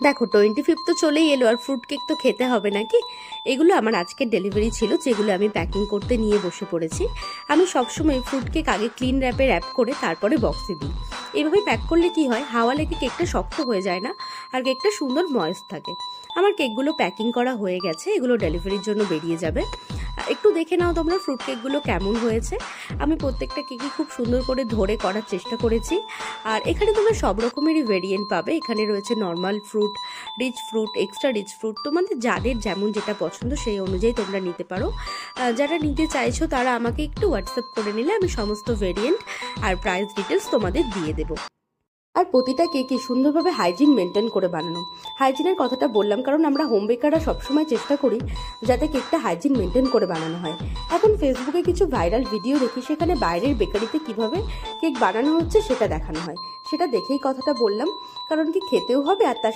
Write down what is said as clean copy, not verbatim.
দেখো 25 তো চলেই এলো, আর ফ্রুট কেক তো খেতে হবে নাকি। এগুলো আমার আজকের ডেলিভারি ছিল, যেগুলো আমি প্যাকিং করতে নিয়ে বসে পড়েছি। আমি সবসময় ফ্রুট কেক আগে ক্লিন র্যাপে র্যাপ করে তারপরে বক্সে দিই। এইভাবে প্যাক করলে কি হয়, হাওয়া লেগে কেকটা শক্ত হয়ে যায় না, আর কেকটা সুন্দর ময়েস্ট থাকে। আমার কেকগুলো প্যাকিং করা হয়ে গেছে, এগুলো ডেলিভারির জন্য বেরিয়ে যাবে। একটু দেখে নাও তোমরা ফ্রুট কেকগুলো কেমন হয়েছে। আমি প্রত্যেকটা কেকই খুব সুন্দর করে ধরে করার চেষ্টা করেছি। আর এখানে তোমরা সব রকমেরই ভেরিয়েন্ট পাবে। এখানে রয়েছে normal fruit, rich fruit, extra rich fruit, তোমাদের যাদের যেমন যেটা পছন্দ সেই অনুযায়ী তোমরা নিতে পারো। যারা নিতে চাইছো তারা আমাকে একটু হোয়াটসঅ্যাপ করে নিলে আমি সমস্ত ভেরিয়েন্ট আর প্রাইস ডিটেলস তোমাদের দিয়ে দেবো। আর প্রতিটা কেকই সুন্দরভাবে হাইজিন মেনটেন করে বানানো। হাইজিনের কথাটা বললাম কারণ আমরা হোম বেকাররা সবসময় চেষ্টা করি যাতে কেকটা হাইজিন মেনটেন করে বানানো হয়। এখন ফেসবুকে কিছু ভাইরাল ভিডিও দেখি, সেখানে বাইরের বেকারিতে কিভাবে কেক বানানো হচ্ছে সেটা দেখানো হয়। সেটা দেখেই কথাটা বললাম, কারণ কি খেতেও হবে আর তার